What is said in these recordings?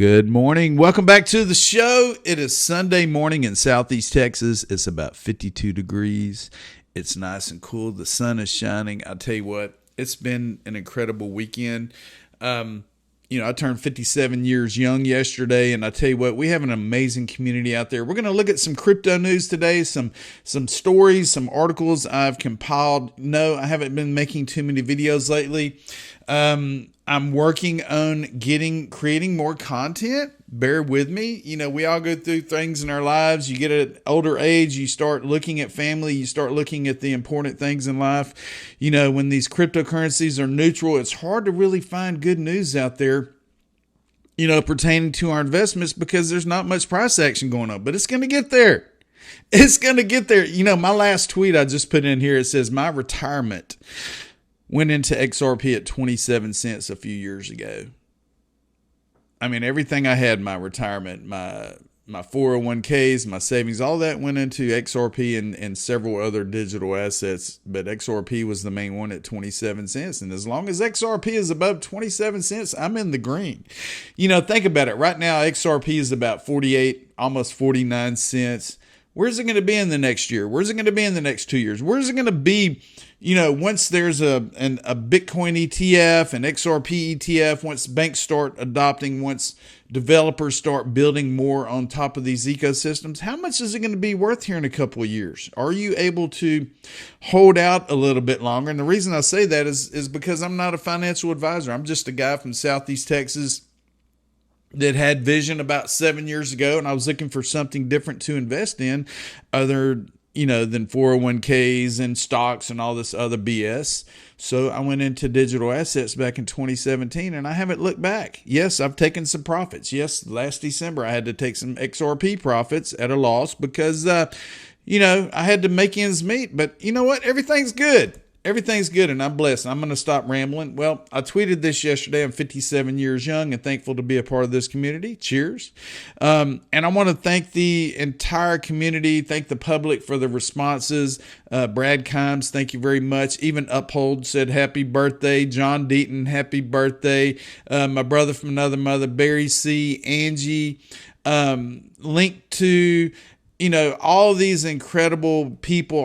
Good morning. Welcome back to the show. It is Sunday morning in Southeast Texas. It's about 52 degrees. It's nice and cool. The sun is shining. I'll tell you what, it's been an incredible weekend. I turned 57 years young yesterday, and I tell you what, we have an amazing community out there. We're going to look at some crypto news today, some stories, some articles I've compiled. No, I haven't been making too many videos lately. I'm working on creating more content. Bear with me. We all go through things in our lives. You get at an older age, you start looking at family, you start looking at the important things in life. When these cryptocurrencies are neutral, it's hard to really find good news out there, pertaining to our investments because there's not much price action going on, but it's going to get there. It's going to get there. My last tweet I just put in here, it says my retirement went into XRP at 27 cents a few years ago. I mean, everything I had, my retirement, my 401ks, my savings, all that went into XRP and several other digital assets. But XRP was the main one at 27 cents. And as long as XRP is above 27 cents, I'm in the green. Think about it. Right now, XRP is about 48, almost 49 cents. Where's it going to be in the next year? Where's it going to be in the next 2 years? Where's it going to be, once there's a Bitcoin ETF, an XRP ETF, once banks start adopting, once developers start building more on top of these ecosystems, how much is it going to be worth here in a couple of years? Are you able to hold out a little bit longer? And the reason I say that is because I'm not a financial advisor. I'm just a guy from Southeast Texas that had vision about 7 years ago, and I was looking for something different to invest in other, than 401ks and stocks and all this other BS. So I went into digital assets back in 2017, and I haven't looked back. Yes, I've taken some profits. Yes, last December I had to take some XRP profits at a loss because, I had to make ends meet. But you know what? Everything's good. Everything's good, and I'm blessed. I'm going to stop rambling. Well, I tweeted this yesterday. I'm 57 years young and thankful to be a part of this community. Cheers. And I want to thank the entire community, thank the public for the responses. Brad Kimes, thank you very much. Even Uphold said happy birthday. John Deaton, happy birthday. My brother from another mother, Barry C., Angie, LINQTO, all these incredible people,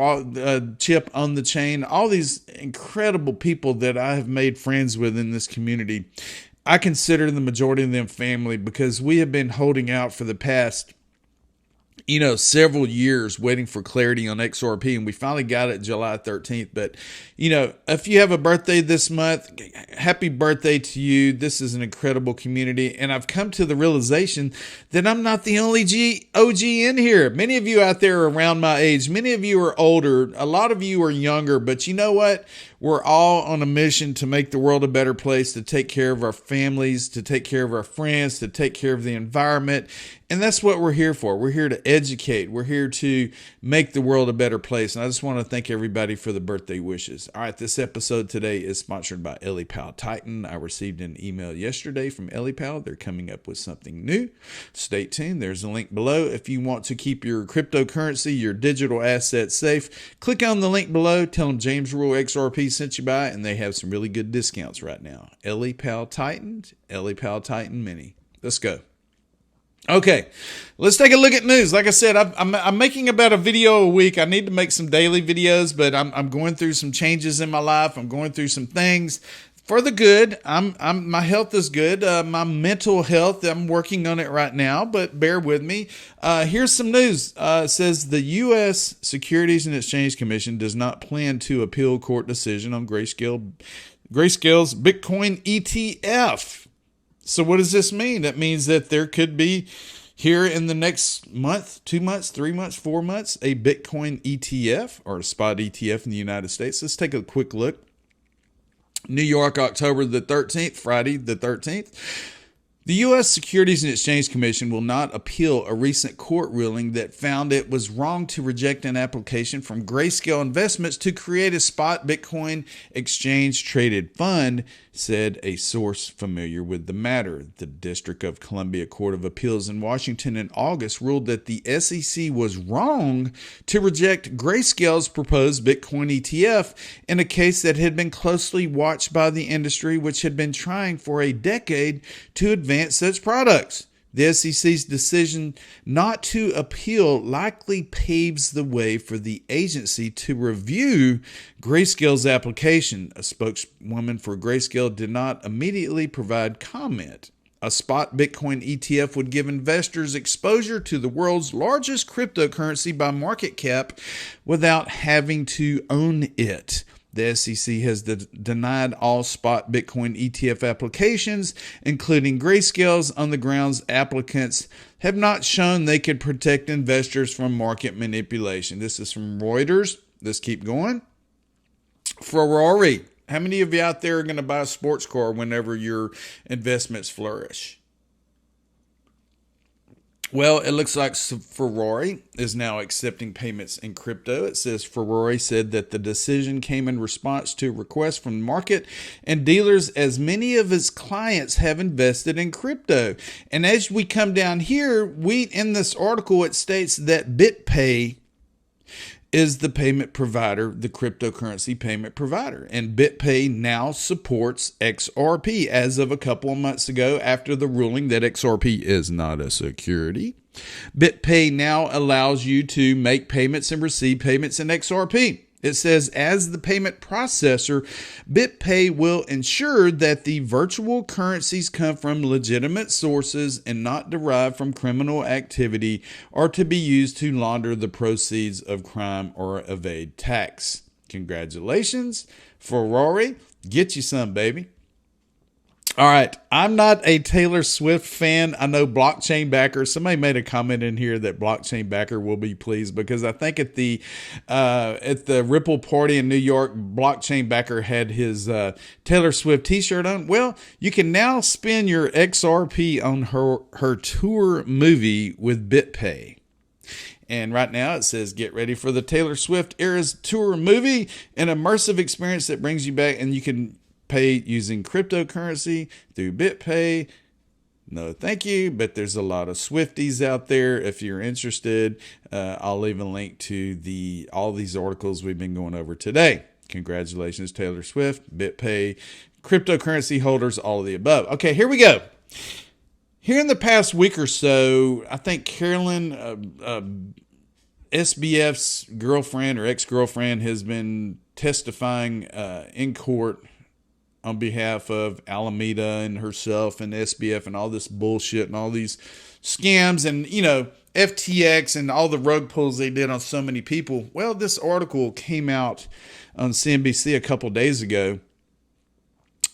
Chip on the Chain, all these incredible people that I have made friends with in this community. I consider the majority of them family because we have been holding out for the past, several years waiting for clarity on XRP, and we finally got it July 13th. But, if you have a birthday this month, happy birthday to you. This is an incredible community, and I've come to the realization that I'm not the only OG in here. Many of you out there are around my age. Many of you are older. A lot of you are younger, but you know what? We're all on a mission to make the world a better place, to take care of our families, to take care of our friends, to take care of the environment. And that's what we're here for. We're here to educate. We're here to make the world a better place. And I just want to thank everybody for the birthday wishes. All right, this episode today is sponsored by ELLIPAL Titan. I received an email yesterday from ELLIPAL. They're coming up with something new. Stay tuned. There's a link below. If you want to keep your cryptocurrency, your digital assets safe, click on the link below. Tell them James Rule XRP sent you by, and they have some really good discounts right now. ELLIPAL Titan, ELLIPAL Titan Mini. Let's go. Okay, let's take a look at news. Like I said, I'm making about a video a week. I need to make some daily videos, but I'm going through some changes in my life. I'm going through some things for the good. My health is good. My mental health, I'm working on it right now, but bear with me. Here's some news. It says the U.S. Securities and Exchange Commission does not plan to appeal court decision on Grayscale's Bitcoin ETF. So what does this mean? That means that there could be here in the next month, 2 months, 3 months, 4 months, a Bitcoin ETF or a spot ETF in the United States. Let's take a quick look. New York, October the 13th, Friday the 13th. The U.S. Securities and Exchange Commission will not appeal a recent court ruling that found it was wrong to reject an application from Grayscale Investments to create a spot Bitcoin exchange-traded fund, said a source familiar with the matter. The District of Columbia Court of Appeals in Washington in August ruled that the SEC was wrong to reject Grayscale's proposed Bitcoin ETF in a case that had been closely watched by the industry, which had been trying for a decade to advance advance such products. The SEC's decision not to appeal likely paves the way for the agency to review Grayscale's application. A spokeswoman for Grayscale did not immediately provide comment. A spot Bitcoin ETF would give investors exposure to the world's largest cryptocurrency by market cap without having to own it. The SEC has denied all spot Bitcoin ETF applications, including Grayscale's, on the grounds applicants have not shown they could protect investors from market manipulation. This is from Reuters. Let's keep going. Ferrari. How many of you out there are going to buy a sports car whenever your investments flourish? Well, it looks like Ferrari is now accepting payments in crypto. It says Ferrari said that the decision came in response to requests from the market and dealers, as many of its clients have invested in crypto. And as we come down here, in this article, it states that BitPay is the payment provider, the cryptocurrency payment provider. And BitPay now supports XRP as of a couple of months ago after the ruling that XRP is not a security. BitPay now allows you to make payments and receive payments in XRP. It says, as the payment processor, BitPay will ensure that the virtual currencies come from legitimate sources and not derived from criminal activity or to be used to launder the proceeds of crime or evade tax. Congratulations, Ferrari. Get you some, baby. All right, I'm not a Taylor Swift fan. I know Blockchain Backer. Somebody made a comment in here that Blockchain Backer will be pleased because I think at the Ripple party in New York, Blockchain Backer had his Taylor Swift T-shirt on. Well, you can now spend your XRP on her tour movie with BitPay. And right now it says, get ready for the Taylor Swift Eras Tour movie, an immersive experience that brings you back, and you can pay using cryptocurrency through BitPay. No, thank you. But there's a lot of Swifties out there. If you're interested, I'll leave a link to all these articles we've been going over today. Congratulations, Taylor Swift, BitPay, cryptocurrency holders, all of the above. Okay, here we go. Here in the past week or so, I think Carolyn, SBF's girlfriend or ex-girlfriend, has been testifying in court on behalf of Alameda and herself and SBF and all this bullshit and all these scams and, FTX and all the rug pulls they did on so many people. Well, this article came out on CNBC a couple days ago,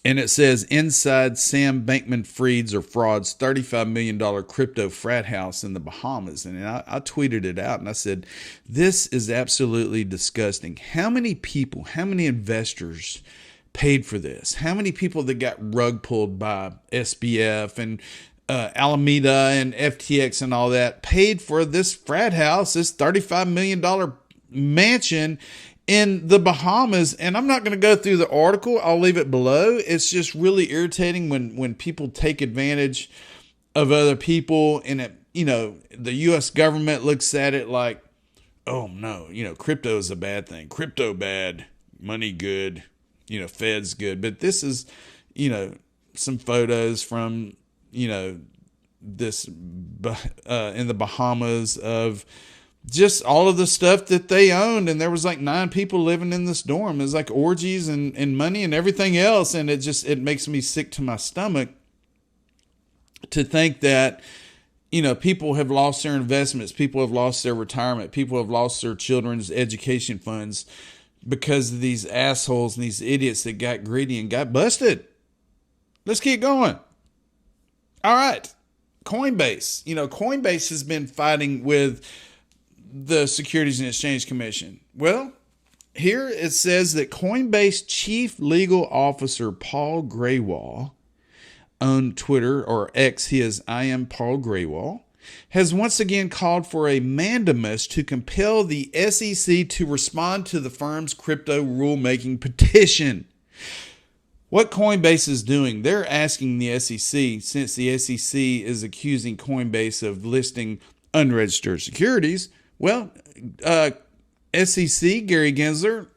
and it says, inside Sam Bankman-Fried's or fraud's $35 million crypto frat house in the Bahamas. And I tweeted it out and I said, this is absolutely disgusting. How many people, how many investors paid for this? How many people that got rug pulled by SBF and Alameda and FTX and all that paid for this frat house, this $35 million mansion in the Bahamas? And I'm not going to go through the article. I'll leave it below. It's just really irritating when people take advantage of other people, and the U.S. government looks at it like, oh no, crypto is a bad thing. Crypto bad, money good. Fed's good. But this is, some photos from, this in the Bahamas of just all of the stuff that they owned. And there was like 9 people living in this dorm. It was like orgies and money and everything else. And it makes me sick to my stomach to think that, people have lost their investments. People have lost their retirement. People have lost their children's education funds because of these assholes and these idiots that got greedy and got busted. Let's keep going. All right. Coinbase. Coinbase has been fighting with the Securities and Exchange Commission. Well, here it says that Coinbase Chief Legal Officer Paul Grewal on Twitter, or X, he is I am Paul Grewal, has once again called for a mandamus to compel the SEC to respond to the firm's crypto rulemaking petition. What Coinbase is doing, they're asking the SEC, since the SEC is accusing Coinbase of listing unregistered securities, well, SEC, Gary Gensler,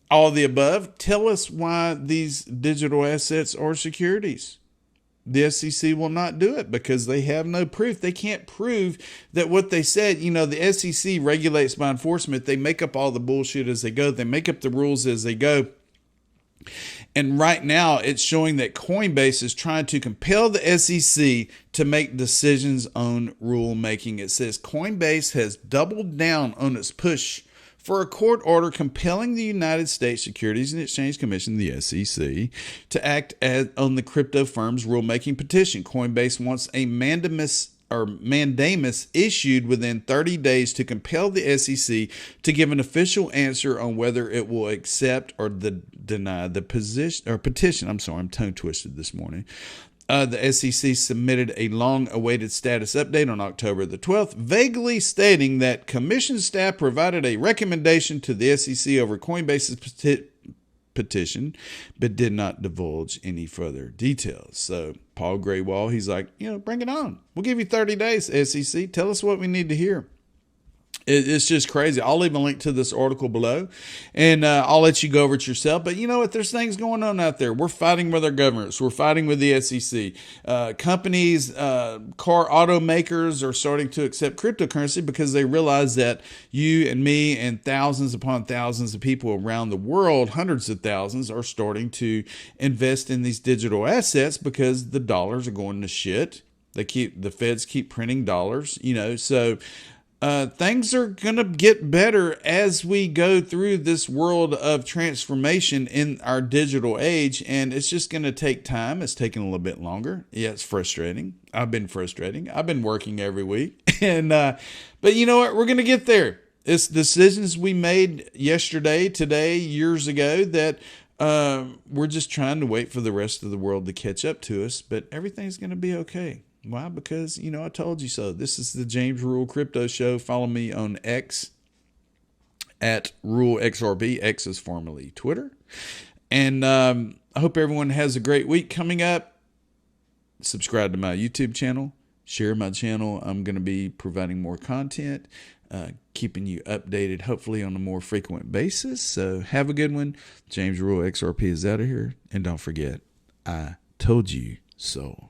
all of the above, tell us why these digital assets are securities. the SEC will not do it because they have no proof. They can't prove that what they said. The SEC regulates by enforcement. They make up all the bullshit as they go. They make up the rules as they go. And right now, it's showing that Coinbase is trying to compel the SEC to make decisions on rulemaking. It says Coinbase has doubled down on its push for a court order compelling the United States Securities and Exchange Commission, the SEC, to act on the crypto firm's rulemaking petition. Coinbase wants a mandamus issued within 30 days to compel the SEC to give an official answer on whether it will accept or deny the petition. I'm sorry, I'm tongue twisted this morning. The SEC submitted a long-awaited status update on October the 12th, vaguely stating that commission staff provided a recommendation to the SEC over Coinbase's petition, but did not divulge any further details. So Paul Graywall, he's like, bring it on. We'll give you 30 days, SEC. Tell us what we need to hear. It's just crazy. I'll leave a link to this article below, and I'll let you go over it yourself. But you know what? There's things going on out there. We're fighting with our governments. We're fighting with the SEC. Companies, car automakers are starting to accept cryptocurrency because they realize that you and me and thousands upon thousands of people around the world, hundreds of thousands, are starting to invest in these digital assets because the dollars are going to shit. The feds keep printing dollars, so things are going to get better as we go through this world of transformation in our digital age, and it's just going to take time. It's taking a little bit longer. Yeah, it's frustrating. I've been frustrating. I've been working every week, but you know what? We're going to get there. It's decisions we made yesterday, today, years ago that we're just trying to wait for the rest of the world to catch up to us, but everything's going to be okay. Why? Because, I told you so. This is the James Rule Crypto Show. Follow me on X at RuleXRB. X is formerly Twitter. And I hope everyone has a great week coming up. Subscribe to my YouTube channel. Share my channel. I'm going to be providing more content, keeping you updated, hopefully on a more frequent basis. So have a good one. James Rule XRP is out of here. And don't forget, I told you so.